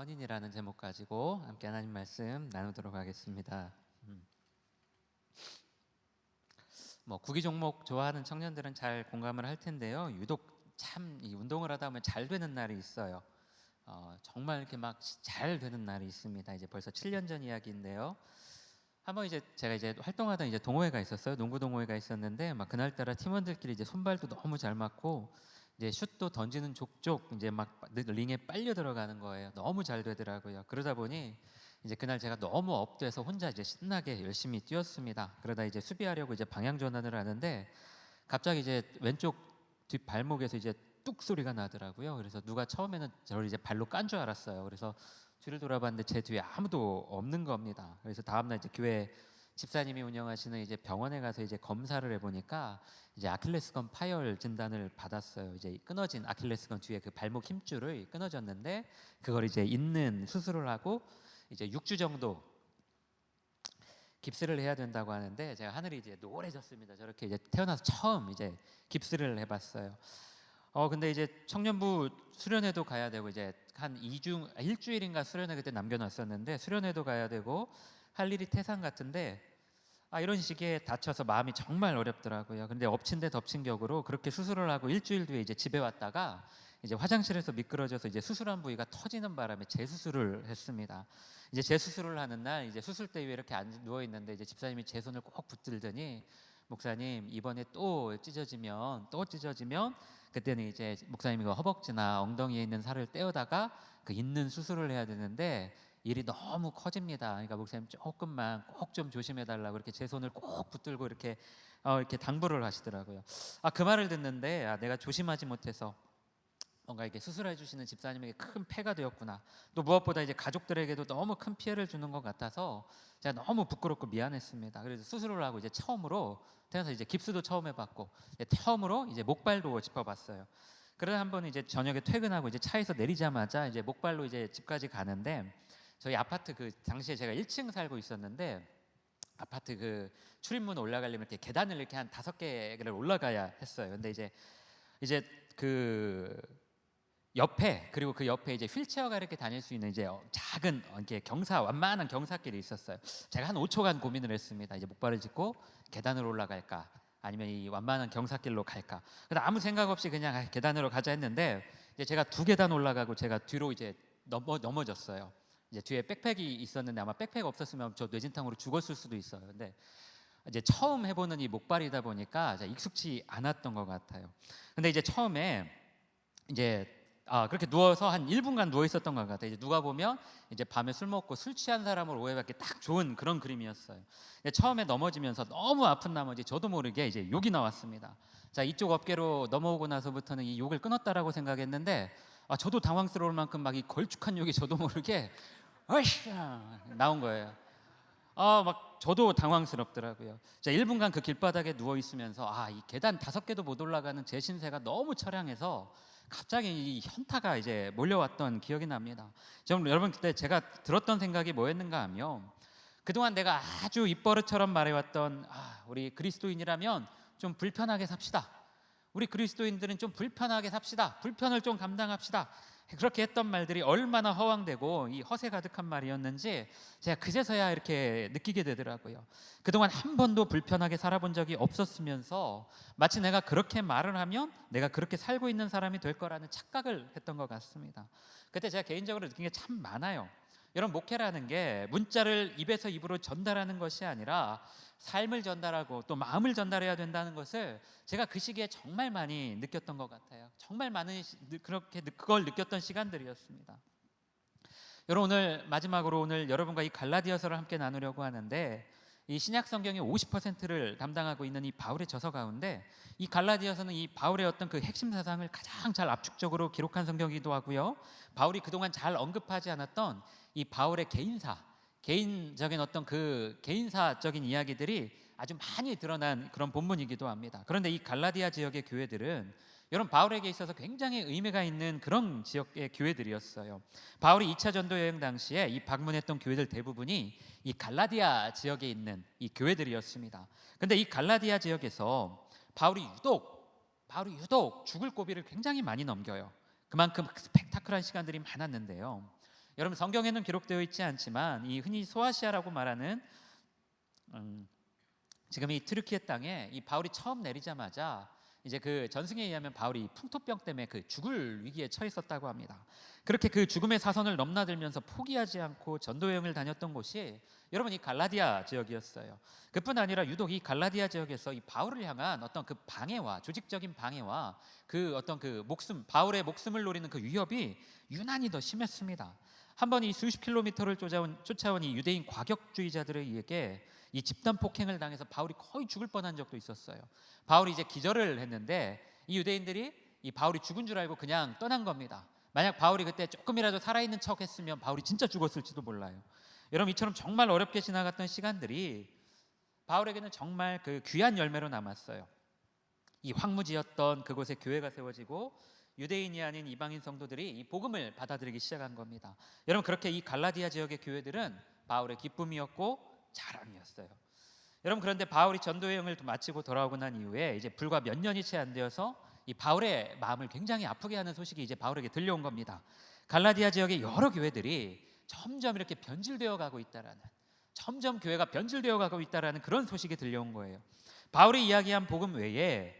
선인이라는 제목 가지고 함께 하나님 말씀 나누도록 하겠습니다. 구기 종목 좋아하는 청년들은 잘 공감을 할 텐데요. 유독 참 이 운동을 하다 보면 잘 되는 날이 있어요. 정말 이렇게 막 잘 되는 날이 있습니다. 이제 벌써 7년 전 이야기인데요. 한번 제가 활동하던 동호회가 있었어요. 농구 동호회가 있었는데 막 그날따라 팀원들끼리 손발도 너무 잘 맞고 슛도 던지는 족족 막 링에 빨려 들어가는 거예요. 너무 잘 되더라고요. 그러다 보니 그날 제가 너무 업돼서 혼자 신나게 열심히 뛰었습니다. 그러다 수비하려고 방향 전환을 하는데 갑자기 왼쪽 뒷 발목에서 뚝 소리가 나더라고요. 그래서 누가 처음에는 저를 발로 깐 줄 알았어요. 그래서 뒤를 돌아봤는데 제 뒤에 아무도 없는 겁니다. 그래서 다음날 교회 집사님이 운영하시는 병원에 가서 검사를 해보니까 아킬레스건 파열 진단을 받았어요. 끊어진 아킬레스건 뒤에 그 발목 힘줄을 끊어졌는데 그걸 잇는 수술을 하고 6주 정도 깁스를 해야 된다고 하는데 제가 하늘이 노래졌습니다. 저렇게 태어나서 처음 깁스를 해봤어요. 근데 청년부 수련회도 가야 되고 한 일주일인가 수련회 그때 남겨놨었는데 수련회도 가야 되고 할 일이 태산 같은데 이런 식에 다쳐서 마음이 정말 어렵더라고요. 근데 엎친 데 덮친 격으로 그렇게 수술을 하고 일주일 뒤에 집에 왔다가 화장실에서 미끄러져서 수술한 부위가 터지는 바람에 재수술을 했습니다. 재수술을 하는 날 수술대 위에 이렇게 누워 있는데 집사님이 제 손을 꼭 붙들더니 목사님 이번에 또 찢어지면 그때는 목사님이 허벅지나 엉덩이에 있는 살을 떼어다가 그 있는 수술을 해야 되는데 일이 너무 커집니다. 그러니까 목사님 조금만 꼭 좀 조심해 달라고 이렇게 제 손을 꼭 붙들고 이렇게 당부를 하시더라고요. 그 말을 듣는데 내가 조심하지 못해서 뭔가 수술해 주시는 집사님에게 큰 폐가 되었구나. 또 무엇보다 가족들에게도 너무 큰 피해를 주는 것 같아서 제가 너무 부끄럽고 미안했습니다. 그래서 수술을 하고 처음으로 태어나서 깁스도 처음 해봤고 처음으로 목발도 짚어봤어요. 그러다 한번 저녁에 퇴근하고 차에서 내리자마자 목발로 집까지 가는데 저희 아파트 그 당시에 제가 1층 살고 있었는데 아파트 그 출입문 올라가려면 이렇게 계단을 이렇게 한 5개를 올라가야 했어요. 근데 그 옆에 그리고 그 옆에 휠체어가 이렇게 다닐 수 있는 작은 이렇게 완만한 경사길이 있었어요. 제가 한 5초간 고민을 했습니다. 목발을 짚고 계단으로 올라갈까 아니면 이 완만한 경사길로 갈까. 근데 아무 생각 없이 그냥 계단으로 가자 했는데 제가 2계단 올라가고 제가 뒤로 넘어졌어요. 뒤에 백팩이 있었는데 아마 백팩 없었으면 저 뇌진탕으로 죽었을 수도 있어요. 근데 처음 해보는 이 목발이다 보니까 익숙치 않았던 것 같아요. 근데 처음에 그렇게 누워서 한 1분간 누워 있었던 것 같아요. 누가 보면 밤에 술 먹고 술 취한 사람을 오해받기 딱 좋은 그런 그림이었어요. 처음에 넘어지면서 너무 아픈 나머지 저도 모르게 욕이 나왔습니다. 자, 이쪽 어깨로 넘어오고 나서부터는 이 욕을 끊었다라고 생각했는데 저도 당황스러울 만큼 막 이 걸쭉한 욕이 저도 모르게 어이샤 나온 거예요. 막 저도 당황스럽더라고요. 자, 1분간 그 길바닥에 누워 있으면서 이 계단 5개도 못 올라가는 제 신세가 너무 처량해서 갑자기 이 현타가 몰려왔던 기억이 납니다. 여러분 그때 제가 들었던 생각이 뭐였는가 하면 그동안 내가 아주 입버릇처럼 말해왔던 우리 그리스도인이라면 좀 불편하게 삽시다. 우리 그리스도인들은 좀 불편하게 삽시다. 불편을 좀 감당합시다. 그렇게 했던 말들이 얼마나 허황되고 이 허세 가득한 말이었는지 제가 그제서야 이렇게 느끼게 되더라고요. 그동안 한 번도 불편하게 살아본 적이 없었으면서 마치 내가 그렇게 말을 하면 내가 그렇게 살고 있는 사람이 될 거라는 착각을 했던 것 같습니다. 그때 제가 개인적으로 느낀 게 참 많아요. 여러분, 목회라는 게 문자를 입에서 입으로 전달하는 것이 아니라 삶을 전달하고 또 마음을 전달해야 된다는 것을 제가 그 시기에 정말 많이 느꼈던 것 같아요. 정말 많은 그걸 느꼈던 시간들이었습니다. 여러분, 마지막으로 오늘 여러분과 이 갈라디아서를 함께 나누려고 하는데 이 신약 성경의 50%를 담당하고 있는 이 바울의 저서 가운데 이 갈라디아서는 이 바울의 어떤 그 핵심 사상을 가장 잘 압축적으로 기록한 성경이기도 하고요. 바울이 그동안 잘 언급하지 않았던 이 바울의 개인적인 어떤 그 개인사적인 이야기들이 아주 많이 드러난 그런 본문이기도 합니다. 그런데 이 갈라디아 지역의 교회들은 여러분 바울에게 있어서 굉장히 의미가 있는 그런 지역의 교회들이었어요. 바울이 2차 전도 여행 당시에 이 방문했던 교회들 대부분이 이 갈라디아 지역에 있는 이 교회들이었습니다. 그런데 이 갈라디아 지역에서 바울이 유독 죽을 고비를 굉장히 많이 넘겨요. 그만큼 스펙타클한 시간들이 많았는데요. 여러분 성경에는 기록되어 있지 않지만 이 흔히 소아시아라고 말하는 지금 이 트르키예 땅에 이 바울이 처음 내리자마자 이제 그 전승에 의하면 바울이 풍토병 때문에 그 죽을 위기에 처했었다고 합니다. 그렇게 그 죽음의 사선을 넘나들면서 포기하지 않고 전도 여행을 다녔던 곳이 여러분 이 갈라디아 지역이었어요. 그뿐 아니라 유독 이 갈라디아 지역에서 이 바울을 향한 어떤 그 방해와 조직적인 방해와 그 어떤 그 바울의 목숨을 노리는 그 위협이 유난히 더 심했습니다. 한번 이 수십 킬로미터를 쫓아온 이 유대인 과격주의자들에게 이 집단 폭행을 당해서 바울이 거의 죽을 뻔한 적도 있었어요. 바울이 이제 기절을 했는데 이 유대인들이 이 바울이 죽은 줄 알고 그냥 떠난 겁니다. 만약 바울이 그때 조금이라도 살아있는 척 했으면 바울이 진짜 죽었을지도 몰라요. 여러분 이처럼 정말 어렵게 지나갔던 시간들이 바울에게는 정말 그 귀한 열매로 남았어요. 이 황무지였던 그곳에 교회가 세워지고 유대인이 아닌 이방인 성도들이 이 복음을 받아들이기 시작한 겁니다. 여러분 그렇게 이 갈라디아 지역의 교회들은 바울의 기쁨이었고 자랑이었어요. 여러분 그런데 바울이 전도 여행을 마치고 돌아오고 난 이후에 이제 불과 몇 년이 채 안 되어서 이 바울의 마음을 굉장히 아프게 하는 소식이 이제 바울에게 들려온 겁니다. 갈라디아 지역의 여러 교회들이 점점 이렇게 변질되어 가고 있다라는, 점점 교회가 변질되어 가고 있다라는 그런 소식이 들려온 거예요. 바울이 이야기한 복음 외에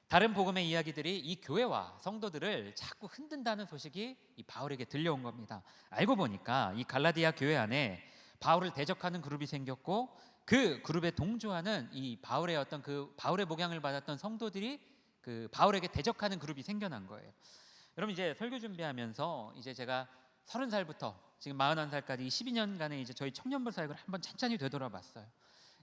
다른 복음의 이야기들이 이 교회와 성도들을 자꾸 흔든다는 소식이 이 바울에게 들려온 겁니다. 알고 보니까 이 갈라디아 교회 안에 바울을 대적하는 그룹이 생겼고 그 그룹에 동조하는 이 바울의 어떤 그 바울의 목양을 받았던 성도들이 그 바울에게 대적하는 그룹이 생겨난 거예요. 여러분 이제 설교 준비하면서 이제 제가 30살부터 지금 41살까지 이 12년간의 이제 저희 청년부 사역을 한번 찬찬히 되돌아봤어요.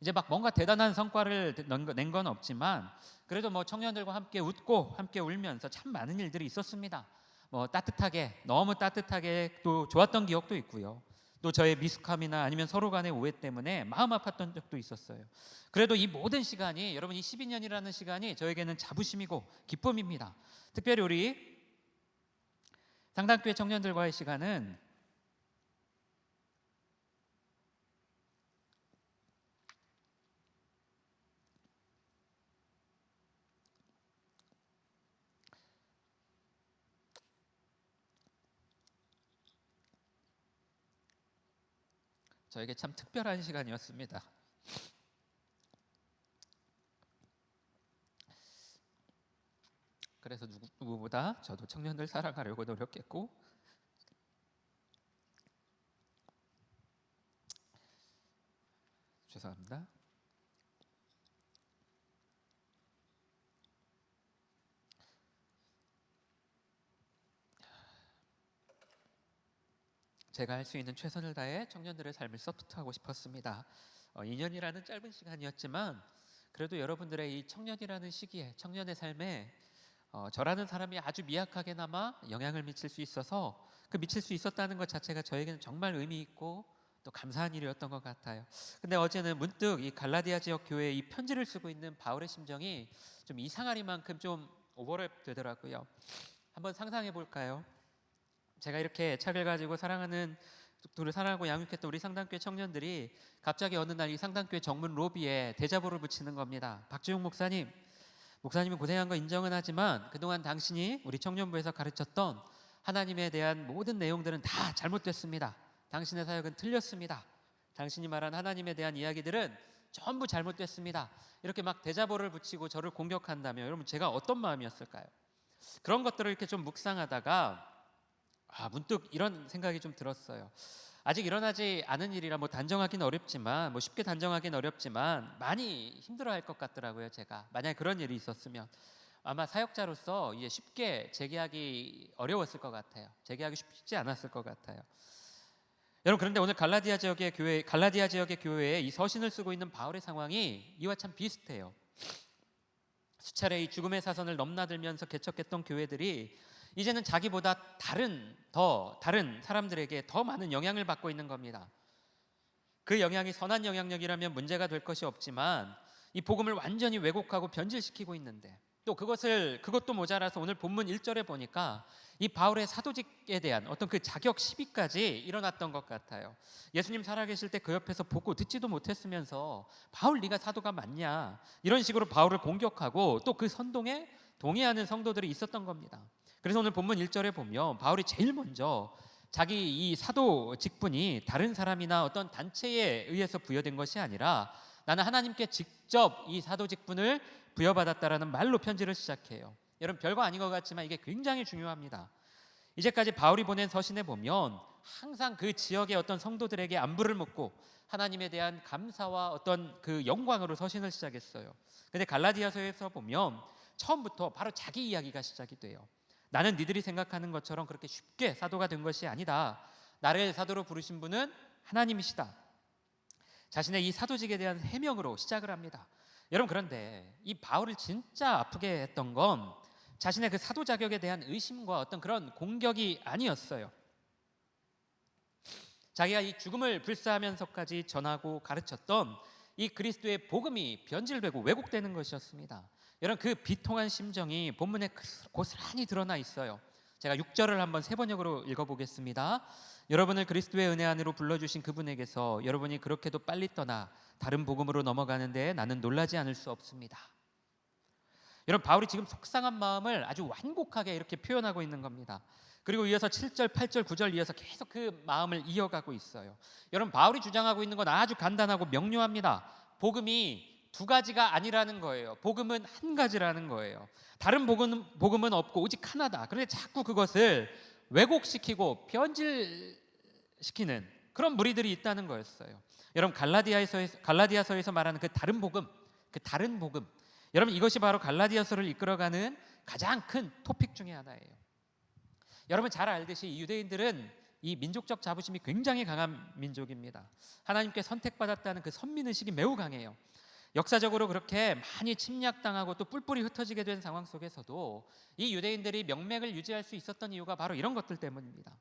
이제 막 뭔가 대단한 성과를 낸 건 없지만 그래도 뭐 청년들과 함께 웃고 함께 울면서 참 많은 일들이 있었습니다. 뭐 따뜻하게, 너무 따뜻하게 또 좋았던 기억도 있고요. 또 저의 미숙함이나 아니면 서로 간의 오해 때문에 마음 아팠던 적도 있었어요. 그래도 이 모든 시간이, 여러분 이 12년이라는 시간이 저에게는 자부심이고 기쁨입니다. 특별히 우리 상당교회 청년들과의 시간은 저에게 참 특별한 시간이었습니다. 그래서 누구보다 저도 청년들 사랑하려고 노력했고 죄송합니다. 제가 할 수 있는 최선을 다해 청년들의 삶을 서포트하고 싶었습니다. 2년이라는 짧은 시간이었지만 그래도 여러분들의 이 청년이라는 시기에, 청년의 삶에 저라는 사람이 아주 미약하게나마 영향을 미칠 수 있어서 그 미칠 수 있었다는 것 자체가 저에게는 정말 의미 있고 또 감사한 일이었던 것 같아요. 근데 어제는 문득 이 갈라디아 지역 교회에 이 편지를 쓰고 있는 바울의 심정이 좀 이상하리만큼 좀 오버랩 되더라고요. 한번 상상해 볼까요? 제가 이렇게 책을 가지고 사랑하고 양육했던 우리 상당교회 청년들이 갑자기 어느 날 이 상당교회 정문 로비에 대자보를 붙이는 겁니다. 박주용 목사님이 고생한 거 인정은 하지만 그동안 당신이 우리 청년부에서 가르쳤던 하나님에 대한 모든 내용들은 다 잘못됐습니다. 당신의 사역은 틀렸습니다. 당신이 말한 하나님에 대한 이야기들은 전부 잘못됐습니다. 이렇게 막 대자보를 붙이고 저를 공격한다면 여러분 제가 어떤 마음이었을까요? 그런 것들을 이렇게 좀 묵상하다가 문득 이런 생각이 좀 들었어요. 아직 일어나지 않은 일이라 단정하기는 어렵지만 쉽게 단정하기는 어렵지만 많이 힘들어할 것 같더라고요. 제가 만약에 그런 일이 있었으면 아마 사역자로서 이제 쉽게 재개하기 어려웠을 것 같아요. 재개하기 쉽지 않았을 것 같아요. 여러분 그런데 오늘 갈라디아 지역의 교회에 이 서신을 쓰고 있는 바울의 상황이 이와 참 비슷해요. 수차례 이 죽음의 사선을 넘나들면서 개척했던 교회들이 이제는 자기보다 다른 사람들에게 더 많은 영향을 받고 있는 겁니다. 그 영향이 선한 영향력이라면 문제가 될 것이 없지만 이 복음을 완전히 왜곡하고 변질시키고 있는데 또 그것도 모자라서 오늘 본문 1절에 보니까 이 바울의 사도직에 대한 어떤 그 자격 시비까지 일어났던 것 같아요. 예수님 살아계실 때 그 옆에서 보고 듣지도 못했으면서 바울 네가 사도가 맞냐 이런 식으로 바울을 공격하고 또 그 선동에 동의하는 성도들이 있었던 겁니다. 그래서 오늘 본문 1절에 보면 바울이 제일 먼저 자기 이 사도 직분이 다른 사람이나 어떤 단체에 의해서 부여된 것이 아니라 나는 하나님께 직접 이 사도 직분을 부여받았다라는 말로 편지를 시작해요. 여러분, 별거 아닌 것 같지만 이게 굉장히 중요합니다. 이제까지 바울이 보낸 서신에 보면 항상 그 지역의 어떤 성도들에게 안부를 묻고 하나님에 대한 감사와 어떤 그 영광으로 서신을 시작했어요. 근데 갈라디아서에서 보면 처음부터 바로 자기 이야기가 시작이 돼요. 나는 니들이 생각하는 것처럼 그렇게 쉽게 사도가 된 것이 아니다. 나를 사도로 부르신 분은 하나님이시다. 자신의 이 사도직에 대한 해명으로 시작을 합니다. 여러분, 그런데 이 바울을 진짜 아프게 했던 건 자신의 그 사도 자격에 대한 의심과 어떤 그런 공격이 아니었어요. 자기가 이 죽음을 불사하면서까지 전하고 가르쳤던 이 그리스도의 복음이 변질되고 왜곡되는 것이었습니다. 여러분, 그 비통한 심정이 본문에 고스란히 드러나 있어요. 제가 6절을 한번 세 번역으로 읽어보겠습니다. 여러분을 그리스도의 은혜 안으로 불러주신 그분에게서 여러분이 그렇게도 빨리 떠나 다른 복음으로 넘어가는데 나는 놀라지 않을 수 없습니다. 여러분, 바울이 지금 속상한 마음을 아주 완곡하게 이렇게 표현하고 있는 겁니다. 그리고 이어서 7절, 8절, 9절 이어서 계속 그 마음을 이어가고 있어요. 여러분, 바울이 주장하고 있는 건 아주 간단하고 명료합니다. 복음이 두 가지가 아니라는 거예요. 복음은 한 가지라는 거예요. 다른 복음은 없고 오직 하나다. 그런데 자꾸 그것을 왜곡시키고 변질시키는 그런 무리들이 있다는 거였어요. 여러분, 갈라디아서에서 말하는 그 다른 복음, 여러분, 이것이 바로 갈라디아서를 이끌어가는 가장 큰 토픽 중에 하나예요. 여러분 잘 알듯이 이 유대인들은 이 민족적 자부심이 굉장히 강한 민족입니다. 하나님께 선택받았다는 그 선민의식이 매우 강해요. 역사적으로 그렇게 많이 침략당하고 또 뿔뿔이 흩어지게 된 상황 속에서도 이 유대인들이 명맥을 유지할 수 있었던 이유가 바로 이런 것들 때문입니다.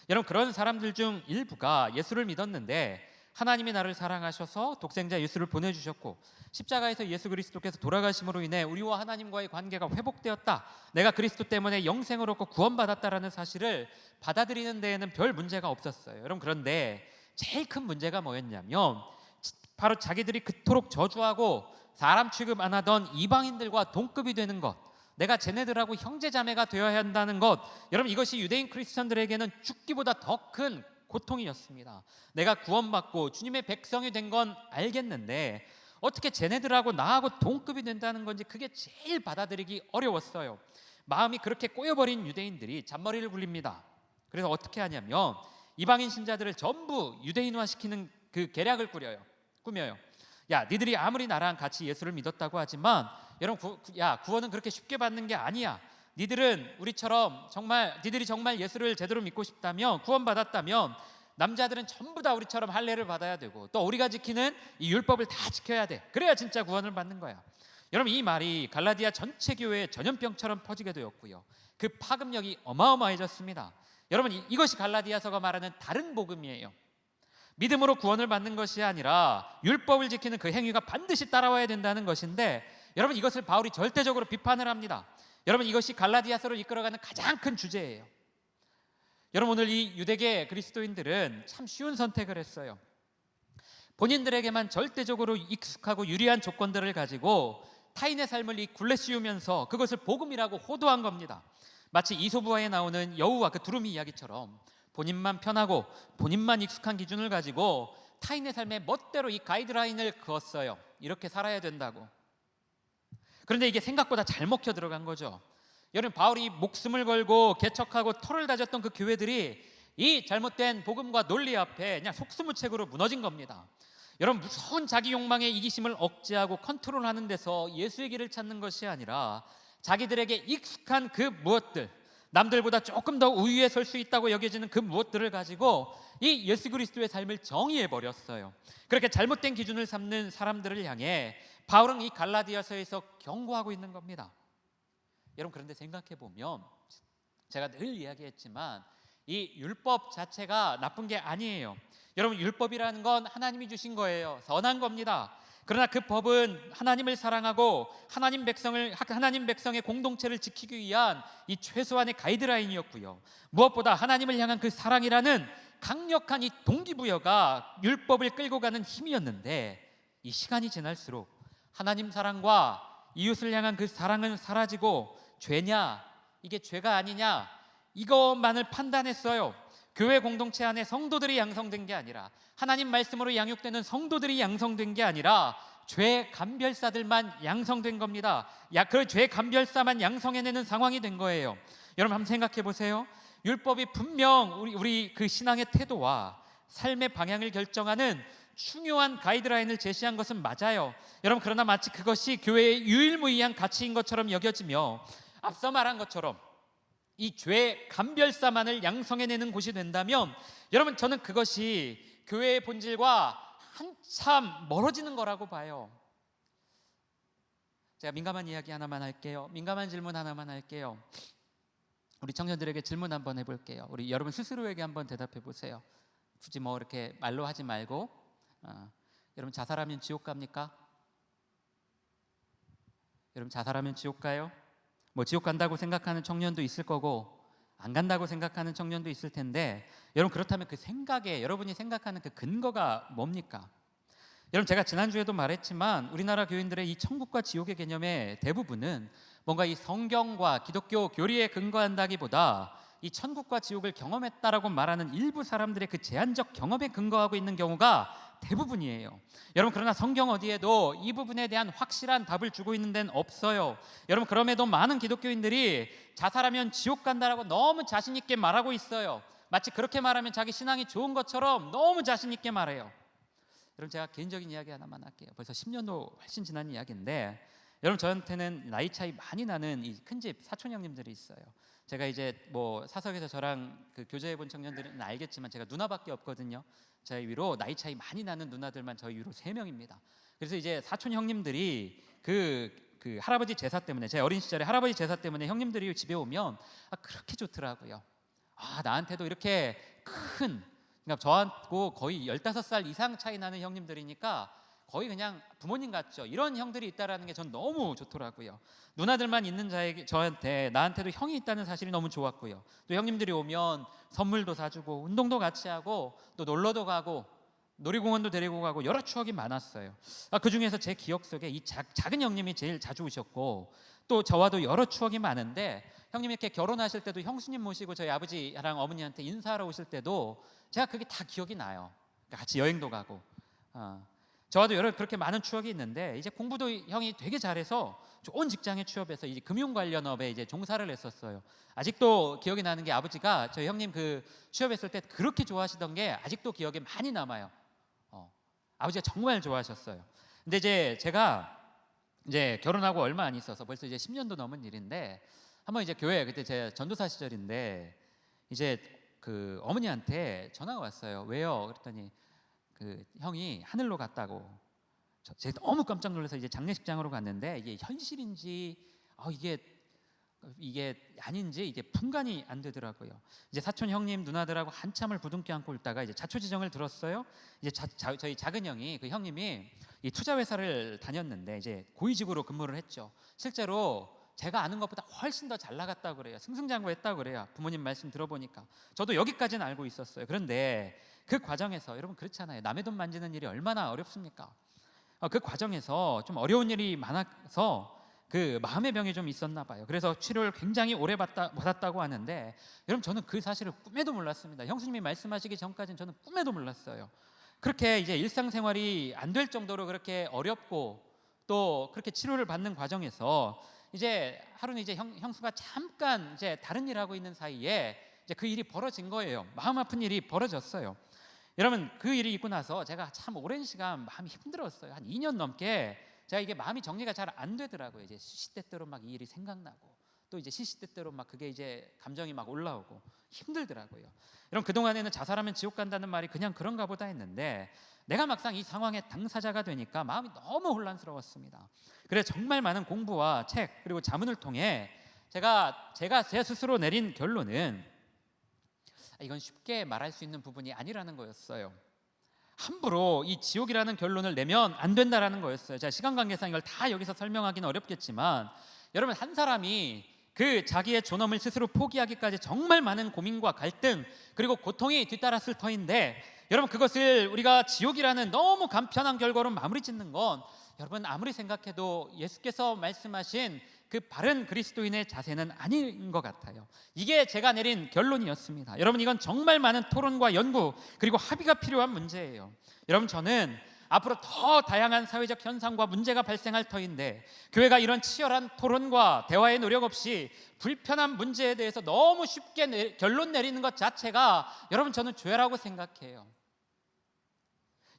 여러분, 그런 사람들 중 일부가 예수를 믿었는데 하나님이 나를 사랑하셔서 독생자 예수를 보내주셨고 십자가에서 예수 그리스도께서 돌아가심으로 인해 우리와 하나님과의 관계가 회복되었다, 내가 그리스도 때문에 영생을 얻고 구원받았다라는 사실을 받아들이는 데에는 별 문제가 없었어요. 여러분, 그런데 제일 큰 문제가 뭐였냐면 바로 자기들이 그토록 저주하고 사람 취급 안 하던 이방인들과 동급이 되는 것, 내가 쟤네들하고 형제자매가 되어야 한다는 것, 여러분, 이것이 유대인 크리스천들에게는 죽기보다 더 큰 고통이었습니다. 내가 구원받고 주님의 백성이 된 건 알겠는데 어떻게 쟤네들하고 나하고 동급이 된다는 건지 그게 제일 받아들이기 어려웠어요. 마음이 그렇게 꼬여버린 유대인들이 잔머리를 굴립니다. 그래서 어떻게 하냐면 이방인 신자들을 전부 유대인화시키는 그 계략을 꾸며요. 야, 니들이 아무리 나랑 같이 예수를 믿었다고 하지만 여러분, 구원은 그렇게 쉽게 받는 게 아니야. 니들이 정말 예수를 제대로 믿고 싶다면, 구원받았다면 남자들은 전부 다 우리처럼 할례를 받아야 되고 또 우리가 지키는 이 율법을 다 지켜야 돼. 그래야 진짜 구원을 받는 거야. 여러분, 이 말이 갈라디아 전체 교회에 전염병처럼 퍼지게 되었고요. 그 파급력이 어마어마해졌습니다. 여러분, 이것이 갈라디아서가 말하는 다른 복음이에요. 믿음으로 구원을 받는 것이 아니라 율법을 지키는 그 행위가 반드시 따라와야 된다는 것인데, 여러분, 이것을 바울이 절대적으로 비판을 합니다. 여러분, 이것이 갈라디아서를 이끌어가는 가장 큰 주제예요. 여러분, 오늘 이 유대계 그리스도인들은 참 쉬운 선택을 했어요. 본인들에게만 절대적으로 익숙하고 유리한 조건들을 가지고 타인의 삶을 이 굴레 씌우면서 그것을 복음이라고 호도한 겁니다. 마치 이솝우화에 나오는 여우와 그 두루미 이야기처럼 본인만 편하고 본인만 익숙한 기준을 가지고 타인의 삶에 멋대로 이 가이드라인을 그었어요. 이렇게 살아야 된다고. 그런데 이게 생각보다 잘 먹혀 들어간 거죠. 여러분, 바울이 목숨을 걸고 개척하고 토를 다졌던 그 교회들이 이 잘못된 복음과 논리 앞에 그냥 속수무책으로 무너진 겁니다. 여러분, 무서운 자기 욕망의 이기심을 억제하고 컨트롤하는 데서 예수의 길을 찾는 것이 아니라 자기들에게 익숙한 그 무엇들, 남들보다 조금 더 우위에 설 수 있다고 여겨지는 그 무엇들을 가지고 이 예수 그리스도의 삶을 정의해 버렸어요. 그렇게 잘못된 기준을 삼는 사람들을 향해 바울은 이 갈라디아서에서 경고하고 있는 겁니다. 여러분, 그런데 생각해 보면 제가 늘 이야기했지만 이 율법 자체가 나쁜 게 아니에요. 여러분, 율법이라는 건 하나님이 주신 거예요. 선한 겁니다. 그러나 그 법은 하나님을 사랑하고 하나님 백성의 공동체를 지키기 위한 이 최소한의 가이드라인이었고요. 무엇보다 하나님을 향한 그 사랑이라는 강력한 이 동기부여가 율법을 끌고 가는 힘이었는데, 이 시간이 지날수록 하나님 사랑과 이웃을 향한 그 사랑은 사라지고 죄냐, 이게 죄가 아니냐, 이것만을 판단했어요. 교회 공동체 안에 성도들이 양성된 게 아니라, 하나님 말씀으로 양육되는 성도들이 양성된 게 아니라 죄 감별사들만 양성된 겁니다. 그 죄 감별사만 양성해내는 상황이 된 거예요. 여러분 한번 생각해 보세요. 율법이 분명 우리 그 신앙의 태도와 삶의 방향을 결정하는 중요한 가이드라인을 제시한 것은 맞아요. 여러분, 그러나 마치 그것이 교회의 유일무이한 가치인 것처럼 여겨지며, 앞서 말한 것처럼 이 죄 감별사만을 양성해내는 곳이 된다면, 여러분, 저는 그것이 교회의 본질과 한참 멀어지는 거라고 봐요. 제가 민감한 이야기 하나만 할게요. 민감한 질문 하나만 할게요. 우리 청년들에게 질문 한번 해볼게요. 우리 여러분 스스로에게 한번 대답해 보세요. 굳이 뭐 이렇게 말로 하지 말고, 여러분 자살하면 지옥 갑니까? 여러분 자살하면 지옥 가요? 뭐 지옥 간다고 생각하는 청년도 있을 거고 안 간다고 생각하는 청년도 있을 텐데, 여러분 그렇다면 그 생각에 여러분이 생각하는 그 근거가 뭡니까? 여러분, 제가 지난주에도 말했지만 우리나라 교인들의 이 천국과 지옥의 개념의 대부분은 뭔가 이 성경과 기독교 교리에 근거한다기보다 이 천국과 지옥을 경험했다라고 말하는 일부 사람들의 그 제한적 경험에 근거하고 있는 경우가 대부분이에요. 여러분, 그러나 성경 어디에도 이 부분에 대한 확실한 답을 주고 있는 데는 없어요. 여러분, 그럼에도 많은 기독교인들이 자살하면 지옥 간다라고 너무 자신 있게 말하고 있어요. 마치 그렇게 말하면 자기 신앙이 좋은 것처럼 너무 자신 있게 말해요. 여러분, 제가 개인적인 이야기 하나만 할게요. 벌써 10년도 훨씬 지난 이야기인데, 여러분 저한테는 나이 차이 많이 나는 이 큰집 사촌 형님들이 있어요. 제가 이제 뭐 사석에서 저랑 그 교제해 본 청년들은 알겠지만 제가 누나밖에 없거든요. 저희 위로 나이 차이 많이 나는 누나들만 저희 위로 3명입니다. 그래서 이제 사촌 형님들이 그 할아버지 제사 때문에, 제 어린 시절에 할아버지 제사 때문에 형님들이 집에 오면 그렇게 좋더라고요. 나한테도 이렇게 큰, 그러니까 저하고 거의 15살 이상 차이 나는 형님들이니까 거의 그냥 부모님 같죠. 이런 형들이 있다라는 게 전 너무 좋더라고요. 누나들만 있는 저한테, 나한테도 형이 있다는 사실이 너무 좋았고요. 또 형님들이 오면 선물도 사주고 운동도 같이 하고 또 놀러도 가고 놀이공원도 데리고 가고 여러 추억이 많았어요. 그 중에서 제 기억 속에 이 작은 형님이 제일 자주 오셨고, 또 저와도 여러 추억이 많은데, 형님이 이렇게 결혼하실 때도 형수님 모시고 저희 아버지랑 어머니한테 인사하러 오실 때도 제가 그게 다 기억이 나요. 같이 여행도 가고, 저와도 여러 그렇게 많은 추억이 있는데, 이제 공부도 형이 되게 잘해서 좋은 직장에 취업해서 이제 금융 관련업에 이제 종사를 했었어요. 아직도 기억이 나는 게, 아버지가 저희 형님 그 취업했을 때 그렇게 좋아하시던 게 아직도 기억에 많이 남아요. 아버지가 정말 좋아하셨어요. 근데 이제 제가 이제 결혼하고 얼마 안 있어서 벌써 이제 10년도 넘은 일인데, 한번 이제 교회, 그때 제 전도사 시절인데 이제 그 어머니한테 전화가 왔어요. 왜요? 그랬더니 그 형이 하늘로 갔다고. 제가 너무 깜짝 놀라서 이제 장례식장으로 갔는데, 이게 현실인지 이게 아닌지 이게 분간이 안 되더라고요. 이제 사촌 형님 누나들하고 한참을 부둥켜 안고 있다가 이제 자초지정을 들었어요. 이제 저희 작은 형이, 그 형님이 이 투자 회사를 다녔는데 이제 고위직으로 근무를 했죠. 실제로 제가 아는 것보다 훨씬 더 잘 나갔다고 그래요. 승승장구했다고 그래요. 부모님 말씀 들어보니까. 저도 여기까지는 알고 있었어요. 그런데 그 과정에서, 여러분 그렇잖아요. 남의 돈 만지는 일이 얼마나 어렵습니까? 그 과정에서 좀 어려운 일이 많아서 그 마음의 병이 좀 있었나 봐요. 그래서 치료를 굉장히 오래 받았다고 하는데, 여러분 저는 그 사실을 꿈에도 몰랐습니다. 형수님이 말씀하시기 전까지는 저는 꿈에도 몰랐어요. 그렇게 이제 일상생활이 안 될 정도로 그렇게 어렵고 또 그렇게 치료를 받는 과정에서 이제 하루는 이제 형수가 잠깐 이제 다른 일 하고 있는 사이에 이제 그 일이 벌어진 거예요. 마음 아픈 일이 벌어졌어요. 여러분, 그 일이 있고 나서 제가 참 오랜 시간 마음이 힘들었어요. 한 2년 넘게 제가 이게 마음이 정리가 잘 안 되더라고요. 이제 시시때때로 막 이 일이 생각나고, 또 이제 시시때때로 막 그게 이제 감정이 막 올라오고 힘들더라고요. 여러분, 그동안에는 자살하면 지옥 간다는 말이 그냥 그런가 보다 했는데, 내가 막상 이 상황의 당사자가 되니까 마음이 너무 혼란스러웠습니다. 그래서 정말 많은 공부와 책 그리고 자문을 통해 제가 제 스스로 내린 결론은, 이건 쉽게 말할 수 있는 부분이 아니라는 거였어요. 함부로 이 지옥이라는 결론을 내면 안 된다라는 거였어요. 제가 시간 관계상 이걸 다 여기서 설명하기는 어렵겠지만, 여러분 한 사람이 그 자기의 존엄을 스스로 포기하기까지 정말 많은 고민과 갈등 그리고 고통이 뒤따랐을 터인데, 여러분 그것을 우리가 지옥이라는 너무 간편한 결과로 마무리 짓는 건, 여러분 아무리 생각해도 예수께서 말씀하신 그 바른 그리스도인의 자세는 아닌 것 같아요. 이게 제가 내린 결론이었습니다. 여러분, 이건 정말 많은 토론과 연구 그리고 합의가 필요한 문제예요. 여러분, 저는 앞으로 더 다양한 사회적 현상과 문제가 발생할 터인데 교회가 이런 치열한 토론과 대화의 노력 없이 불편한 문제에 대해서 너무 쉽게 결론 내리는 것 자체가 여러분, 저는 죄라고 생각해요.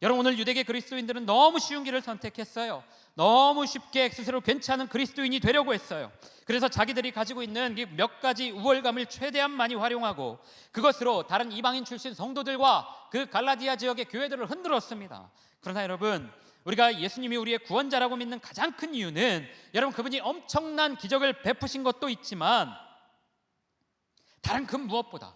여러분, 오늘 유대계 그리스도인들은 너무 쉬운 길을 선택했어요. 너무 쉽게 스스로 괜찮은 그리스도인이 되려고 했어요. 그래서 자기들이 가지고 있는 몇 가지 우월감을 최대한 많이 활용하고 그것으로 다른 이방인 출신 성도들과 그 갈라디아 지역의 교회들을 흔들었습니다. 그러나 여러분, 우리가 예수님이 우리의 구원자라고 믿는 가장 큰 이유는 여러분, 그분이 엄청난 기적을 베푸신 것도 있지만 다른 그 무엇보다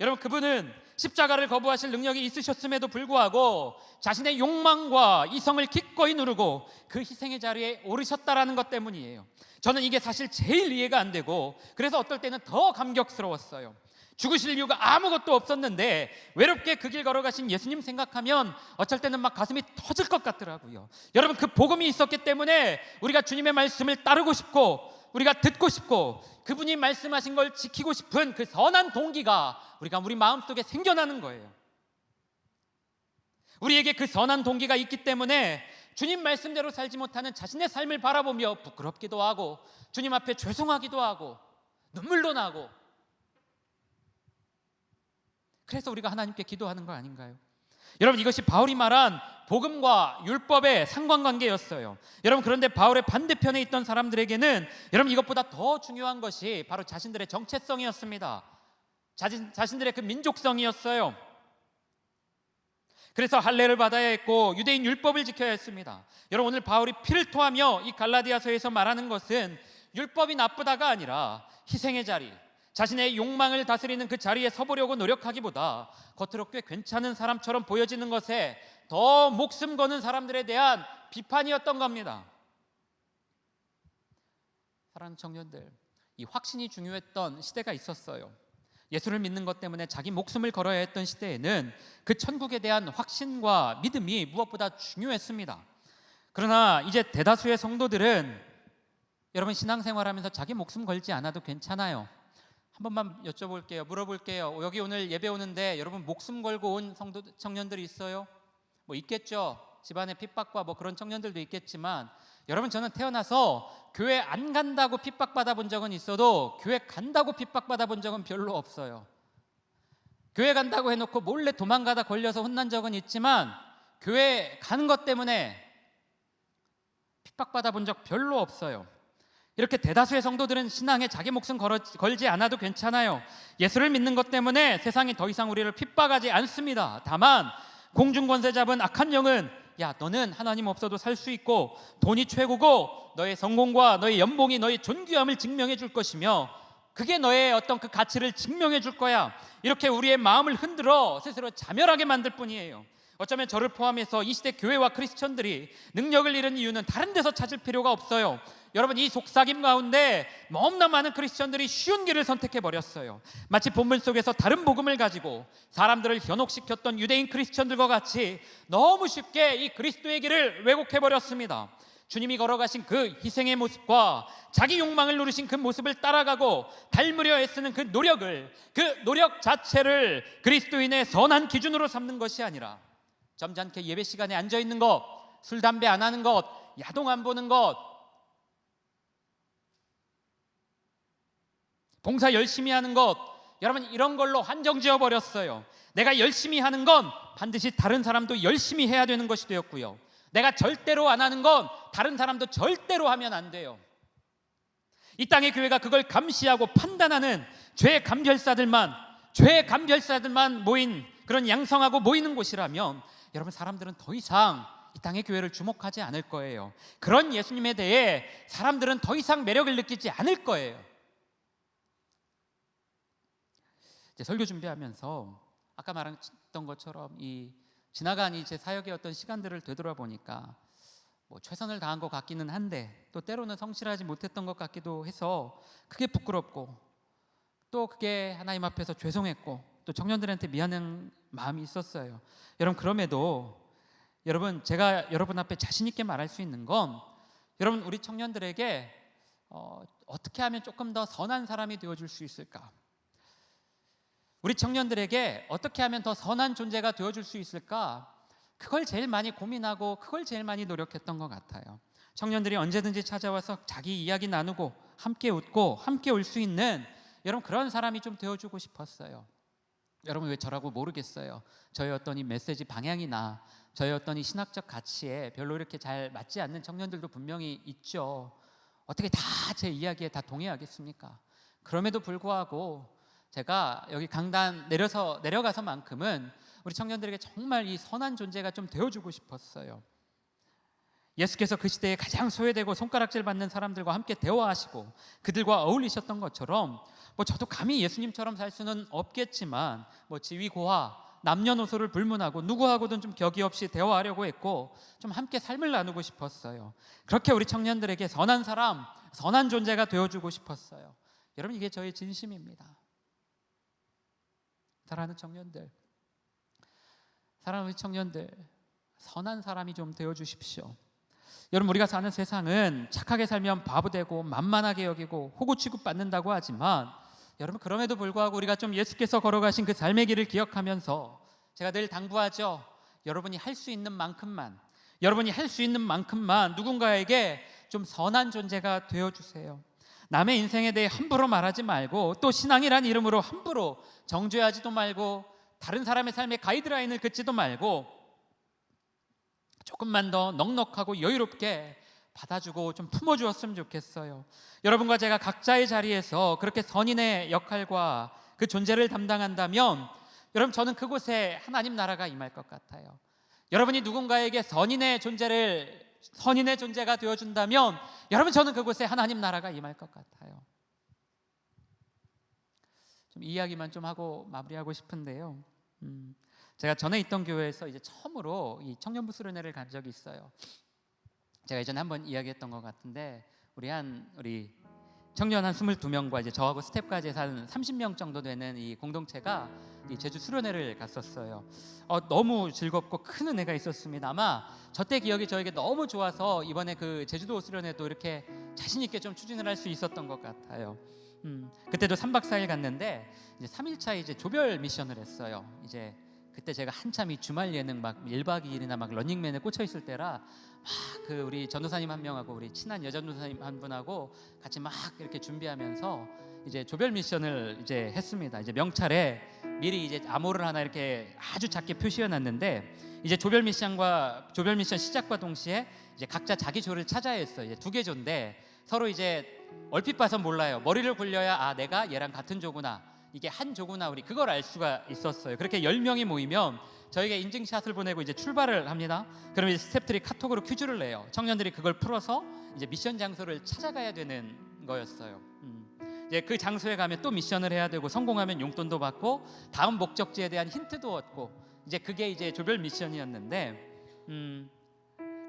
여러분, 그분은 십자가를 거부하실 능력이 있으셨음에도 불구하고 자신의 욕망과 이성을 기꺼이 누르고 그 희생의 자리에 오르셨다라는 것 때문이에요. 저는 이게 사실 제일 이해가 안 되고 그래서 어떨 때는 더 감격스러웠어요. 죽으실 이유가 아무것도 없었는데 외롭게 그 길 걸어가신 예수님 생각하면 어쩔 때는 막 가슴이 터질 것 같더라고요. 여러분, 그 복음이 있었기 때문에 우리가 주님의 말씀을 따르고 싶고 우리가 듣고 싶고 그분이 말씀하신 걸 지키고 싶은 그 선한 동기가 우리 마음속에 생겨나는 거예요. 우리에게 그 선한 동기가 있기 때문에 주님 말씀대로 살지 못하는 자신의 삶을 바라보며 부끄럽기도 하고 주님 앞에 죄송하기도 하고 눈물도 나고, 그래서 우리가 하나님께 기도하는 거 아닌가요? 여러분, 이것이 바울이 말한 복음과 율법의 상관관계였어요. 여러분, 그런데 바울의 반대편에 있던 사람들에게는 여러분, 이것보다 더 중요한 것이 바로 자신들의 정체성이었습니다. 자신들의 그 민족성이었어요. 그래서 할례를 받아야 했고 유대인 율법을 지켜야 했습니다. 여러분, 오늘 바울이 피를 토하며 이 갈라디아서에서 말하는 것은 율법이 나쁘다가 아니라 희생의 자리, 자신의 욕망을 다스리는 그 자리에 서보려고 노력하기보다 겉으로 꽤 괜찮은 사람처럼 보여지는 것에 더 목숨 거는 사람들에 대한 비판이었던 겁니다. 사랑하는 청년들, 이 확신이 중요했던 시대가 있었어요. 예수를 믿는 것 때문에 자기 목숨을 걸어야 했던 시대에는 그 천국에 대한 확신과 믿음이 무엇보다 중요했습니다. 그러나 이제 대다수의 성도들은 여러분, 신앙생활하면서 자기 목숨 걸지 않아도 괜찮아요. 한 번만 여쭤볼게요. 물어볼게요. 여기 오늘 예배 오는데 여러분, 목숨 걸고 온 성도 청년들이 있어요? 뭐 있겠죠. 집안의 핍박과 뭐 그런 청년들도 있겠지만 여러분, 저는 태어나서 교회 안 간다고 핍박받아 본 적은 있어도 교회 간다고 핍박받아 본 적은 별로 없어요. 교회 간다고 해놓고 몰래 도망가다 걸려서 혼난 적은 있지만 교회 가는 것 때문에 핍박받아 본 적 별로 없어요. 이렇게 대다수의 성도들은 신앙에 자기 목숨 걸지 않아도 괜찮아요. 예수를 믿는 것 때문에 세상이 더 이상 우리를 핍박하지 않습니다. 다만 공중권세 잡은 악한 영은 야, 너는 하나님 없어도 살 수 있고 돈이 최고고 너의 성공과 너의 연봉이 너의 존귀함을 증명해 줄 것이며 그게 너의 어떤 그 가치를 증명해 줄 거야, 이렇게 우리의 마음을 흔들어 스스로 자멸하게 만들 뿐이에요. 어쩌면 저를 포함해서 이 시대 교회와 크리스천들이 능력을 잃은 이유는 다른 데서 찾을 필요가 없어요. 여러분, 이 속삭임 가운데 너무나 많은 크리스천들이 쉬운 길을 선택해버렸어요. 마치 본문 속에서 다른 복음을 가지고 사람들을 현혹시켰던 유대인 크리스천들과 같이 너무 쉽게 이 그리스도의 길을 왜곡해버렸습니다. 주님이 걸어가신 그 희생의 모습과 자기 욕망을 누르신 그 모습을 따라가고 닮으려 애쓰는 그 노력 자체를 그리스도인의 선한 기준으로 삼는 것이 아니라 점잖게 예배 시간에 앉아있는 것, 술 담배 안 하는 것, 야동 안 보는 것, 봉사 열심히 하는 것, 여러분, 이런 걸로 한정 지어버렸어요. 내가 열심히 하는 건 반드시 다른 사람도 열심히 해야 되는 것이 되었고요, 내가 절대로 안 하는 건 다른 사람도 절대로 하면 안 돼요. 이 땅의 교회가 그걸 감시하고 판단하는 죄 감별사들만 모인 그런 양성하고 모이는 곳이라면 여러분, 사람들은 더 이상 이 땅의 교회를 주목하지 않을 거예요. 그런 예수님에 대해 사람들은 더 이상 매력을 느끼지 않을 거예요. 이제 설교 준비하면서 아까 말했던 것처럼 이 지나간 이제 사역의 어떤 시간들을 되돌아보니까 뭐 최선을 다한 것 같기는 한데 또 때로는 성실하지 못했던 것 같기도 해서 그게 부끄럽고 또 그게 하나님 앞에서 죄송했고 또 청년들한테 미안한 마음이 있었어요. 여러분, 그럼에도 여러분, 제가 여러분 앞에 자신 있게 말할 수 있는 건 여러분, 우리 청년들에게 어떻게 하면 조금 더 선한 사람이 되어줄 수 있을까? 우리 청년들에게 어떻게 하면 더 선한 존재가 되어줄 수 있을까? 그걸 제일 많이 고민하고 그걸 제일 많이 노력했던 것 같아요. 청년들이 언제든지 찾아와서 자기 이야기 나누고 함께 웃고 함께 울 수 있는 여러분 그런 사람이 좀 되어주고 싶었어요. 여러분 왜 저라고 모르겠어요. 저의 어떤 이 메시지 방향이나 저의 어떤 이 신학적 가치에 별로 이렇게 잘 맞지 않는 청년들도 분명히 있죠. 어떻게 다 제 이야기에 다 동의하겠습니까? 그럼에도 불구하고 제가 여기 강단 내려가서만큼은 우리 청년들에게 정말 이 선한 존재가 좀 되어주고 싶었어요. 예수께서 그 시대에 가장 소외되고 손가락질 받는 사람들과 함께 대화하시고 그들과 어울리셨던 것처럼 저도 감히 예수님처럼 살 수는 없겠지만 지위고하 남녀노소를 불문하고 누구하고든 좀 격의 없이 대화하려고 했고 좀 함께 삶을 나누고 싶었어요. 그렇게 우리 청년들에게 선한 사람, 선한 존재가 되어주고 싶었어요. 여러분 이게 저의 진심입니다. 사랑하는 청년들, 사랑하는 우리 청년들, 선한 사람이 좀 되어주십시오. 여러분 우리가 사는 세상은 착하게 살면 바보되고 만만하게 여기고 호구 취급받는다고 하지만 여러분 그럼에도 불구하고 우리가 좀 예수께서 걸어가신 그 삶의 길을 기억하면서 제가 늘 당부하죠. 여러분이 할 수 있는 만큼만 누군가에게 좀 선한 존재가 되어주세요. 남의 인생에 대해 함부로 말하지 말고 또 신앙이란 이름으로 함부로 정죄하지도 말고 다른 사람의 삶의 가이드라인을 긋지도 말고 조금만 더 넉넉하고 여유롭게 받아주고 좀 품어주었으면 좋겠어요. 여러분과 제가 각자의 자리에서 그렇게 선인의 역할과 그 존재를 담당한다면 여러분 저는 그곳에 하나님 나라가 임할 것 같아요. 여러분이 누군가에게 선인의 존재가 되어준다면 여러분 저는 그곳에 하나님 나라가 임할 것 같아요. 좀 이야기만 좀 하고 마무리하고 싶은데요. 제가 전에 있던 교회에서 이제 처음으로 이 청년부 수련회를 간 적이 있어요. 제가 예전에 한번 이야기했던 것 같은데 우리 청년 한 22명과 이제 저하고 스텝까지 해서 한 30명 정도 되는 이 공동체가 이 제주 수련회를 갔었어요. 너무 즐겁고 큰 은혜가 있었습니다. 아마 저때 기억이 저에게 너무 좋아서 이번에 그 제주도 수련회도 이렇게 자신 있게 좀 추진을 할 수 있었던 것 같아요. 그때도 3박 4일 갔는데 이제 3일차 이제 조별 미션을 했어요. 이제 그때 제가 한참 이 주말 예능 막 1박 2일이나 막 런닝맨에 꽂혀 있을 때라 막 그 우리 전도사님 한 명하고 우리 친한 여전도사님 한 분하고 같이 막 이렇게 준비하면서 이제 조별 미션을 이제 했습니다. 이제 명찰에 미리 이제 암호를 하나 이렇게 아주 작게 표시해 놨는데 이제 조별 미션 시작과 동시에 이제 각자 자기 조를 찾아야 했어요. 이제 2개 조인데 서로 이제 얼핏 봐서 몰라요. 머리를 굴려야 내가 얘랑 같은 조구나. 이게 한 조구나 우리 그걸 알 수가 있었어요. 그렇게 10명이 모이면 저에게 인증샷을 보내고 이제 출발을 합니다. 그러면 이제 스태프들이 카톡으로 퀴즈를 내요. 청년들이 그걸 풀어서 이제 미션 장소를 찾아가야 되는 거였어요. 이제 그 장소에 가면 또 미션을 해야 되고 성공하면 용돈도 받고 다음 목적지에 대한 힌트도 얻고 이제 그게 이제 조별 미션이었는데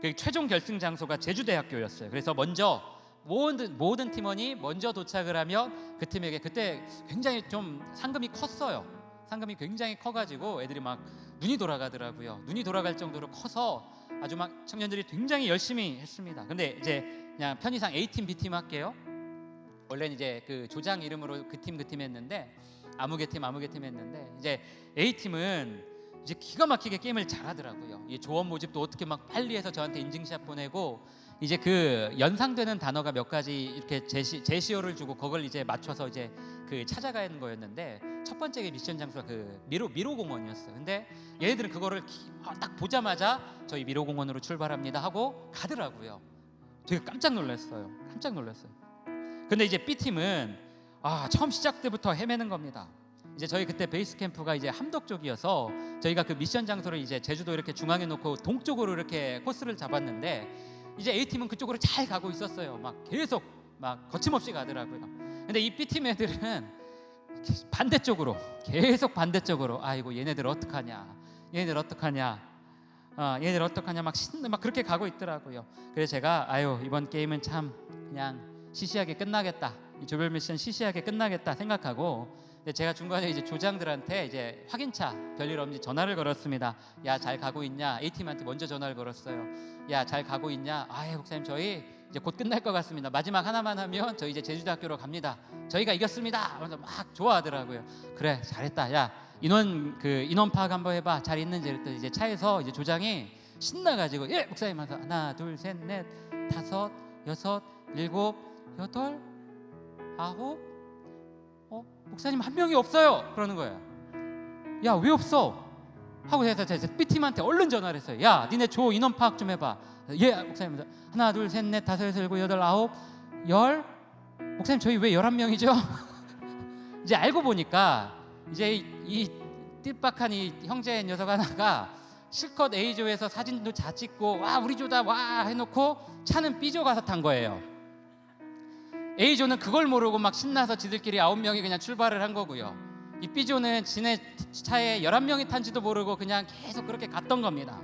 그 최종 결승 장소가 제주대학교였어요. 그래서 먼저 모든 팀원이 먼저 도착을 하면 그 팀에게 그때 굉장히 좀 상금이 컸어요. 상금이 굉장히 커가지고 애들이 막 눈이 돌아가더라고요. 눈이 돌아갈 정도로 커서 아주 막 청년들이 굉장히 열심히 했습니다. 근데 이제 그냥 편의상 A팀, B팀 할게요. 원래는 이제 그 조장 이름으로 그 팀 했는데 아무개팀 했는데 이제 A팀은 이제 기가 막히게 게임을 잘하더라고요. 이 조언 모집도 어떻게 막 빨리 해서 저한테 인증샷 보내고 이제 그 연상되는 단어가 몇 가지 이렇게 제시어를 주고 그걸 이제 맞춰서 이제 그 찾아가는 거였는데 첫 번째 미션 장소가 그 미로공원이었어요. 근데 얘네들은 그거를 딱 보자마자 저희 미로공원으로 출발합니다 하고 가더라고요. 되게 깜짝 놀랐어요. 근데 이제 B팀은 처음 시작 때부터 헤매는 겁니다. 이제 저희 그때 베이스 캠프가 이제 함덕 쪽이어서 저희가 그 미션 장소를 이제 제주도 이렇게 중앙에 놓고 동쪽으로 이렇게 코스를 잡았는데 이제 A팀은 그쪽으로 잘 가고 있었어요. 막 계속 막 거침없이 가더라고요. 근데 이 B팀 애들은 반대쪽으로 계속 아이고 얘네들 어떡하냐 막 그렇게 가고 있더라고요. 그래서 제가 이번 게임은 참 그냥 시시하게 끝나겠다. 이 조별 미션 시시하게 끝나겠다 생각하고 근데 제가 중간에 이제 조장들한테 이제 확인차 별일 없는지 전화를 걸었습니다. 야, 잘 가고 있냐? A팀한테 먼저 전화를 걸었어요. 야, 잘 가고 있냐? 아, 목사님 저희 이제 곧 끝날 것 같습니다. 마지막 하나만 하면 저희 이제 제주도 학교로 갑니다. 저희가 이겼습니다. 그래서 막 좋아하더라고요. 그래, 잘했다. 야, 인원 파악 한번 해봐. 잘 있는지. 그랬더니 이제 차에서 이제 조장이 신나가지고 예, 목사님 하면서 하나, 둘, 셋, 넷, 다섯, 여섯, 일곱, 여덟, 아홉. 목사님 한 명이 없어요. 그러는 거예요. 야, 왜 없어? 하고 해서 제가 B팀한테 얼른 전화를 했어요. 야, 니네 조 인원 파악 좀 해봐. 예, 목사님. 하나, 둘, 셋, 넷, 다섯, 여섯, 일곱, 여덟, 아홉, 열. 목사님 저희 왜 11명이죠? 이제 알고 보니까 이제 이 띨박한 이 형제 녀석 하나가 실컷 A조에서 사진도 다 찍고 와 우리 조다 와 해놓고 차는 B조 가서 탄 거예요. A조는 그걸 모르고 막 신나서 지들끼리 9명이 그냥 출발을 한 거고요. 이 B조는 지네 차에 11명이 탄지도 모르고 그냥 계속 그렇게 갔던 겁니다.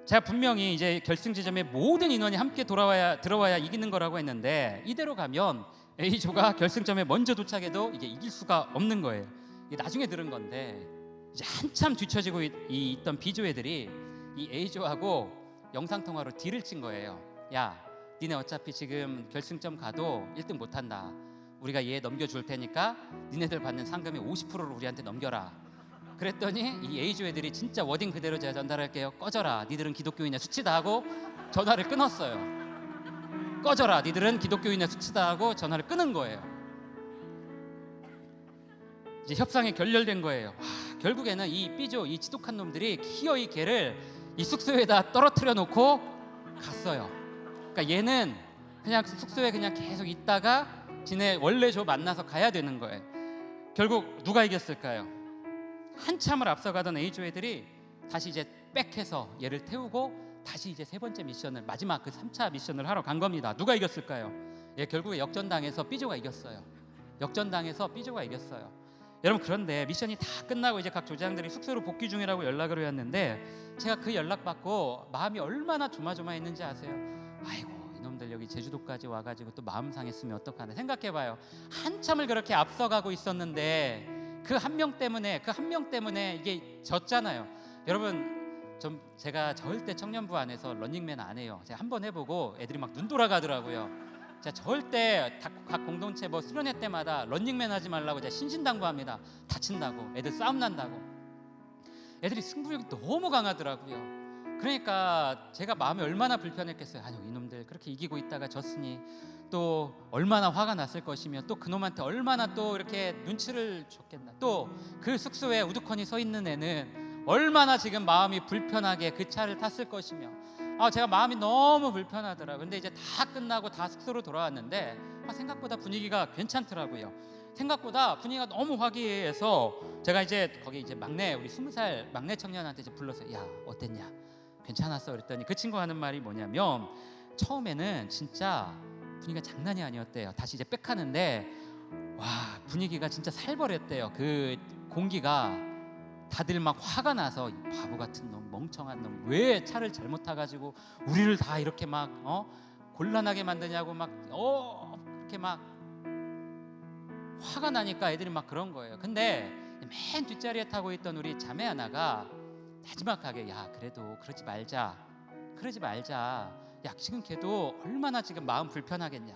제가 분명히 이제 결승 지점에 모든 인원이 함께 들어와야 이기는 거라고 했는데 이대로 가면 A조가 결승점에 먼저 도착해도 이게 이길 수가 없는 거예요. 이게 나중에 들은 건데 이제 한참 뒤처지고 있던 B조 애들이 이 A조하고 영상통화로 딜을 친 거예요. 야, 니네 어차피 지금 결승점 가도 1등 못한다. 우리가 얘 넘겨줄 테니까 니네들 받는 상금의 50%를 우리한테 넘겨라. 그랬더니 이 A조 애들이 진짜 워딩 그대로 제가 전달할게요. 꺼져라, 니들은 기독교인의 수치다 하고 전화를 끊었어요. 꺼져라, 니들은 기독교인의 수치다 하고 전화를 끊은 거예요. 이제 협상이 결렬된 거예요. 결국에는 이 B조 이 지독한 놈들이 기어이 걔를 이 숙소에다 떨어뜨려 놓고 갔어요. 그러니까 얘는 그냥 숙소에 그냥 계속 있다가 지네 원래 조 만나서 가야 되는 거예요. 결국 누가 이겼을까요? 한참을 앞서가던 A조 애들이 다시 이제 백해서 얘를 태우고 다시 이제 세 번째 미션을 마지막 그 3차 미션을 하러 간 겁니다. 누가 이겼을까요? 예, 결국에 역전당해서 B조가 이겼어요. 역전당해서 B조가 이겼어요. 여러분, 그런데 미션이 다 끝나고 이제 각 조장들이 숙소로 복귀 중이라고 연락을 왔는데 제가 그 연락 받고 마음이 얼마나 조마조마했는지 아세요? 아이고, 이놈들 여기 제주도까지 와가지고 또 마음 상했으면 어떡하나. 생각해봐요. 한참을 그렇게 앞서가고 있었는데 그 한 명 때문에 이게 졌잖아요. 여러분, 제가 절대 청년부 안에서 런닝맨 안 해요. 제가 한번 해보고 애들이 막 눈 돌아가더라고요. 제가 절대 각 공동체 뭐 수련회 때마다 런닝맨 하지 말라고 제가 신신당부합니다. 다친다고, 애들 싸움 난다고. 애들이 승부욕이 너무 강하더라고요. 그러니까 제가 마음이 얼마나 불편했겠어요. 아니, 이놈들 그렇게 이기고 있다가 졌으니 또 얼마나 화가 났을 것이며 또 그놈한테 얼마나 또 이렇게 눈치를 줬겠나. 또 그 숙소에 우두커니 서 있는 애는 얼마나 지금 마음이 불편하게 그 차를 탔을 것이며. 제가 마음이 너무 불편하더라고요. 근데 이제 다 끝나고 다 숙소로 돌아왔는데 생각보다 분위기가 괜찮더라고요. 생각보다 분위기가 너무 화기애애해서 제가 이제 거기 이제 우리 20살 막내 청년한테 이제 불러서 야, 어땠냐? 괜찮았어? 그랬더니 그 친구 하는 말이 뭐냐면 처음에는 진짜 분위기가 장난이 아니었대요. 다시 이제 백하는데 와, 분위기가 진짜 살벌했대요. 그 공기가 다들 막 화가 나서 이 바보 같은 놈, 멍청한 놈, 왜 차를 잘못 타가지고 우리를 다 이렇게 막 곤란하게 만드냐고 막 그렇게 막 화가 나니까 애들이 막 그런 거예요. 근데 맨 뒷자리에 타고 있던 우리 자매 하나가 마지막하게 야, 그래도 그러지 말자. 야, 지금 걔도 얼마나 지금 마음 불편하겠냐.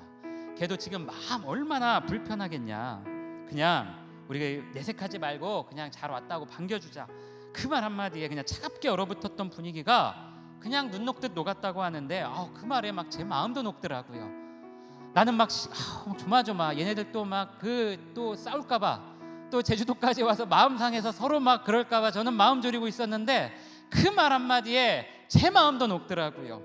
걔도 지금 마음 얼마나 불편하겠냐. 그냥 우리가 내색하지 말고 그냥 잘 왔다고 반겨주자. 그 말 한마디에 그냥 차갑게 얼어붙었던 분위기가 그냥 눈 녹듯 녹았다고 하는데 그 말에 막 제 마음도 녹더라고요. 나는 막 조마조마 얘네들 또 막 또 싸울까봐 또 제주도까지 와서 마음 상해서 서로 막 그럴까봐 저는 마음 졸이고 있었는데 그 말 한마디에 제 마음도 녹더라고요.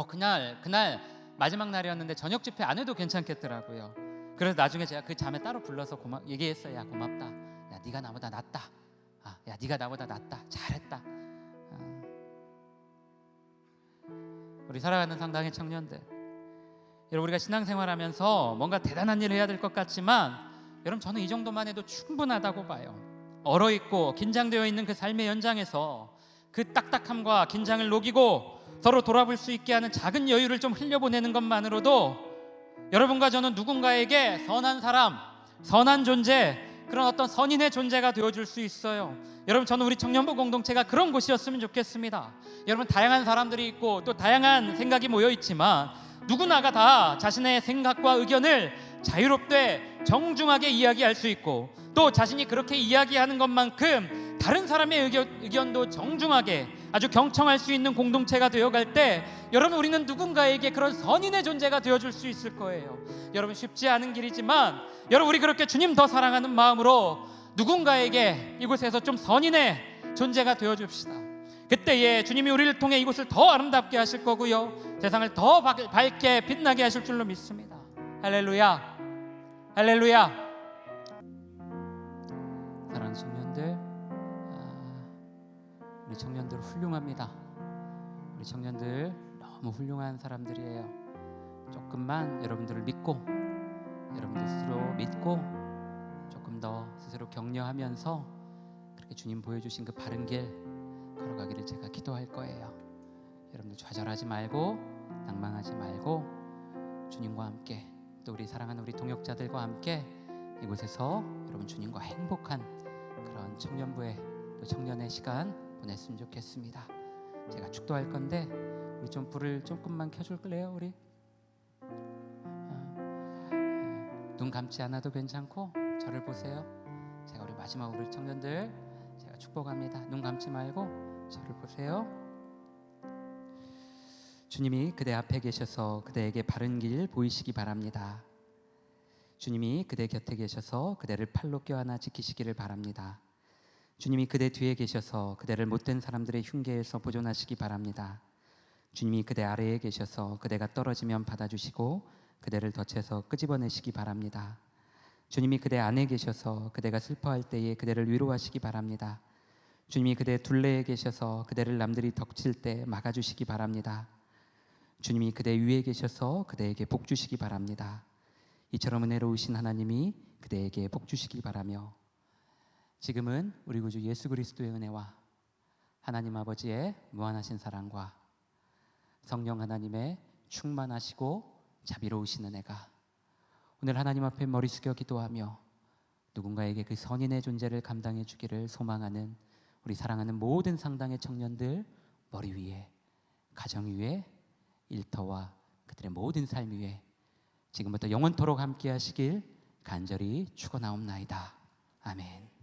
그날 마지막 날이었는데 저녁 집회 안 해도 괜찮겠더라고요. 그래서 나중에 제가 그 자매 따로 불러서 얘기했어요. 야, 고맙다. 야, 네가 나보다 낫다. 야, 네가 나보다 낫다. 잘했다. 우리 살아가는 상당히 청년들, 여러분, 우리가 신앙생활하면서 뭔가 대단한 일을 해야 될 것 같지만 여러분, 저는 이 정도만 해도 충분하다고 봐요. 얼어있고 긴장되어 있는 그 삶의 연장에서 그 딱딱함과 긴장을 녹이고 서로 돌아볼 수 있게 하는 작은 여유를 좀 흘려보내는 것만으로도 여러분과 저는 누군가에게 선한 사람, 선한 존재, 그런 어떤 선인의 존재가 되어줄 수 있어요. 여러분, 저는 우리 청년부 공동체가 그런 곳이었으면 좋겠습니다. 여러분, 다양한 사람들이 있고 또 다양한 생각이 모여 있지만 누구나가 다 자신의 생각과 의견을 자유롭게 정중하게 이야기할 수 있고, 또 자신이 그렇게 이야기하는 것만큼 다른 사람의 의견도 정중하게 아주 경청할 수 있는 공동체가 되어갈 때, 여러분, 우리는 누군가에게 그런 선인의 존재가 되어줄 수 있을 거예요. 여러분, 쉽지 않은 길이지만 여러분, 우리 그렇게 주님 더 사랑하는 마음으로 누군가에게 이곳에서 좀 선인의 존재가 되어줍시다. 그때에 주님이 우리를 통해 이곳을 더 아름답게 하실 거고요, 세상을 더 밝게 빛나게 하실 줄로 믿습니다. 할렐루야, 할렐루야. 사랑하는 청년들, 우리 청년들 훌륭합니다. 우리 청년들 너무 훌륭한 사람들이에요. 조금만 여러분들을 믿고, 여러분들 스스로 믿고 조금 더 스스로 격려하면서 그렇게 주님 보여주신 그 바른 길 걸어가기를 제가 기도할 거예요. 여러분들 좌절하지 말고 낭망하지 말고 주님과 함께, 또 우리 사랑하는 우리 동역자들과 함께 이곳에서 여러분 주님과 행복한 그런 청년부의 또 청년의 시간 보냈으면 좋겠습니다. 제가 축도할 건데 우리 좀 불을 조금만 켜줄래요? 우리 눈 감지 않아도 괜찮고 저를 보세요. 제가 우리 마지막으로 우리 청년들 제가 축복합니다. 눈 감지 말고 저를 보세요. 주님이 그대 앞에 계셔서 그대에게 바른 길 보이시기 바랍니다. 주님이 그대 곁에 계셔서 그대를 팔로 껴안아 지키시기를 바랍니다. 주님이 그대 뒤에 계셔서 그대를 못된 사람들의 흉계에서 보존하시기 바랍니다. 주님이 그대 아래에 계셔서 그대가 떨어지면 받아주시고 그대를 덫에서 끄집어내시기 바랍니다. 주님이 그대 안에 계셔서 그대가 슬퍼할 때에 그대를 위로하시기 바랍니다. 주님이 그대 둘레에 계셔서 그대를 남들이 덕칠 때 막아주시기 바랍니다. 주님이 그대 위에 계셔서 그대에게 복 주시기 바랍니다. 이처럼 은혜로우신 하나님이 그대에게 복 주시기 바라며, 지금은 우리 구주 예수 그리스도의 은혜와 하나님 아버지의 무한하신 사랑과 성령 하나님의 충만하시고 자비로우신 은혜가 오늘 하나님 앞에 머리 숙여 기도하며 누군가에게 그 선인의 존재를 감당해 주기를 소망하는 우리 사랑하는 모든 상당의 청년들 머리 위에, 가정 위에, 일터와 그들의 모든 삶 위에 지금부터 영원토록 함께 하시길 간절히 축원하옵나이다. 아멘.